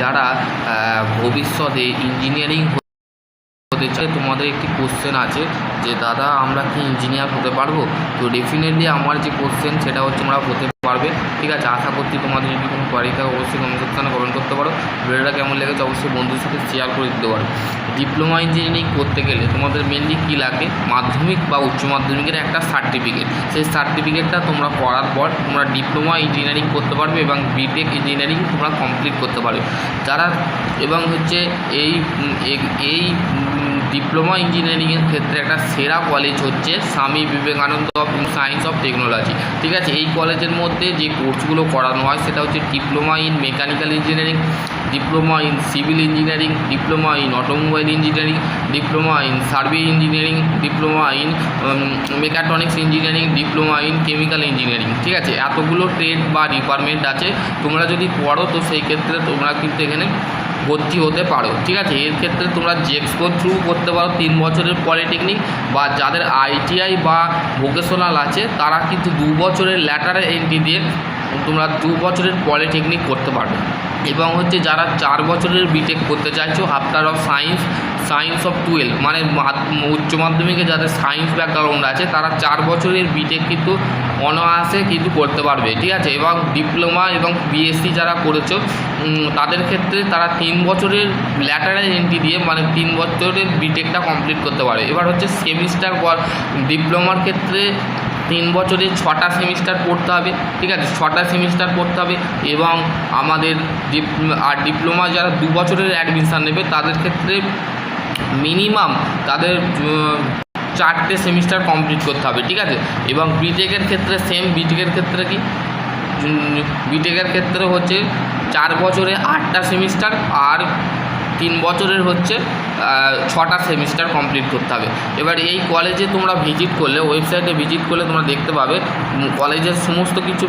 যারা ভবিষ্যতে ইঞ্জিনিয়ারিং হতে চাই, তোমাদের একটি কোশ্চেন আছে যে দাদা আমরা কি ইঞ্জিনিয়ার হতে পারবো? তো ডেফিনেটলি আমার যে কোশ্চেন সেটা হচ্ছে তোমরা হতে পারবে। ঠিক আছে, আশা করছি তোমাদের যদি কোনো কোয়ারি থাকে অবশ্যই কমেন্ট সেকশনে কমেন্ট করতে পারো। ভিডিওটা কেমন লেগেছে অবশ্যই বন্ধুদের সাথে শেয়ার করে দিতে পারো। ডিপ্লোমা ইঞ্জিনিয়ারিং করতে গেলে তোমাদের মেনলি কী লাগে? মাধ্যমিক বা উচ্চ মাধ্যমিকের একটা সার্টিফিকেট। সেই সার্টিফিকেটটা তোমরা করার পর তোমরা ডিপ্লোমা ইঞ্জিনিয়ারিং করতে পারবে এবং বিটেক ইঞ্জিনিয়ারিং তোমরা কমপ্লিট করতে পারবে। যারা এবং হচ্ছে এই ডিপ্লোমা ইঞ্জিনিয়ারিংয়ের ক্ষেত্রে একটা সেরা কলেজ হচ্ছে Swami Vivekananda of science of technology. ঠিক আছে, এই কলেজের মধ্যে যে কোর্সগুলো করানো হয় সেটা হচ্ছে diploma in mechanical engineering, diploma in civil engineering, diploma in automobile engineering, diploma in survey engineering, diploma in mechatronics engineering, diploma in chemical engineering. ঠিক আছে, এতগুলো ট্রেড বা ডিপার্টমেন্ট আছে। তোমরা যদি পড়ো তো সেই ক্ষেত্রে তোমরা কিন্তু এখানে ভর্তি হতে পারো। ঠিক আছে, এর ক্ষেত্রে তোমরা জেক্সপোর থ্রু করতে পারো 3 বছরের পলিটেকনিক, বা যাদের আইটিআই বা ভোকেশনাল আছে তারা কিন্তু 2 বছরের ল্যাটারাল এন্ট্রি দিয়ে তোমরা 2 বছরের পলিটেকনিক করতে পারবে। এবং হচ্ছে যারা 4 বছরের বিটেক করতে চাইছো আফটার অফ সায়েন্স অফ 12 মানে উচ্চ মাধ্যমিকে যাদের সায়েন্স ব্যাকগ্রাউন্ড আছে তারা 4 বছরের বিটেক কিন্তু অনায়াসে কিন্তু করতে পারবে। ঠিক আছে, এবং ডিপ্লোমা এবং বিএসসি যারা করেছো তাদের ক্ষেত্রে তারা 3 বছরের ল্যাটারাল এন্ট্রি দিয়ে মানে 3 বছরের বিটেকটা কমপ্লিট করতে পারে। এবার হচ্ছে সেমিস্টার পর ডিপ্লোমার ক্ষেত্রে 3 বছরে 6টা সেমিস্টার পড়তে হবে। ঠিক আছে, 6টা সেমিস্টার পড়তে হবে। এবং আমাদের ডিপ্লোমা যারা 2 বছরের অ্যাডমিশান নেবে তাদের ক্ষেত্রে মিনিমাম তাদের 4টে সেমিস্টার কমপ্লিট করতে হবে। ঠিক আছে, এবং বিটেকের ক্ষেত্রে সেম। বিটেকের ক্ষেত্রে কি বিটেকের ক্ষেত্রে হচ্ছে 4 বছরে 8টা সেমিস্টার আর 3 বছরের হচ্ছে 6টা সেমিস্টার কমপ্লিট করতে হবে। এবার এই কলেজে তোমরা ভিজিট করলে, ওয়েবসাইটে ভিজিট করলে তোমরা দেখতে পাবে কলেজের সমস্ত কিছু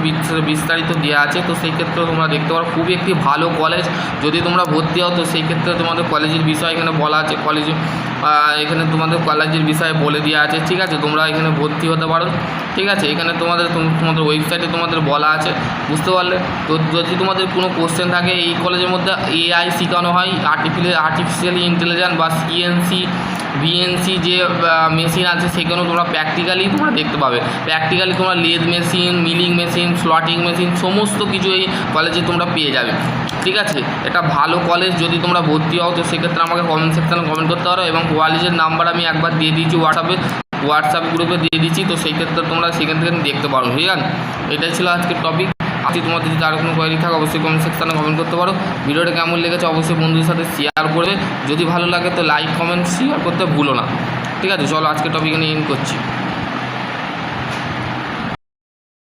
বিস্তারিত দেওয়া আছে। তো সেই ক্ষেত্রে তোমরা দেখতে পারো খুবই একটি ভালো কলেজ। যদি তোমরা ভর্তি হও তো সেই ক্ষেত্রে তোমাদের কলেজের বিষয় এখানে বলা আছে। এখানে তোমাদের কলেজের বিষয়ে বলে দেওয়া আছে। ঠিক আছে, তোমরা এখানে ভর্তি হতে পারো। ঠিক আছে, এখানে তোমাদের ওয়েবসাইটে তোমাদের বলা আছে, বুঝতে পারলে? তো যদি তোমাদের কোনো কোশ্চেন থাকে, এই কলেজের মধ্যে এআই শেখানো হয়, আর্টিফিশিয়াল ইন্টেলিজেন্স বা সিএনসি বিএনসি যে মেশিন আছে সেখানেও তোমরা প্র্যাকটিক্যালি তোমরা দেখতে পাবে। প্র্যাকটিক্যালি তোমরা lathe machine, milling machine, slotting machine সমস্ত কিছু এই কলেজে তোমরা পেয়ে যাবে। ঠিক আছে, এটা ভালো কলেজ। যদি তোমরা ভর্তি হও তো সেক্ষেত্রে আমাকে কমেন্ট সেকশানে কমেন্ট করতে পারো। এবং কলেজের নাম্বার আমি একবার দিয়ে দিয়েছি হোয়াটসঅ্যাপ গ্রুপে দিয়ে দিচ্ছি। তো সেই ক্ষেত্রে তোমরা সেখান থেকে দেখতে পারো। ঠিক আছে, এটাই ছিল আজকের টপিক। তোমাদের যদি আরও কোনো কোয়ারি থাকে অবশ্যই কমেন্ট সেকশানে কমেন্ট করতে পারো। ভিডিওটা কেমন লেগেছে অবশ্যই বন্ধুদের সাথে শেয়ার করবে। যদি ভালো লাগে তো লাইক কমেন্ট শেয়ার করতে ভুলো না। ঠিক আছে, চলো আজকের টপিক নিয়ে এন্ড করছি।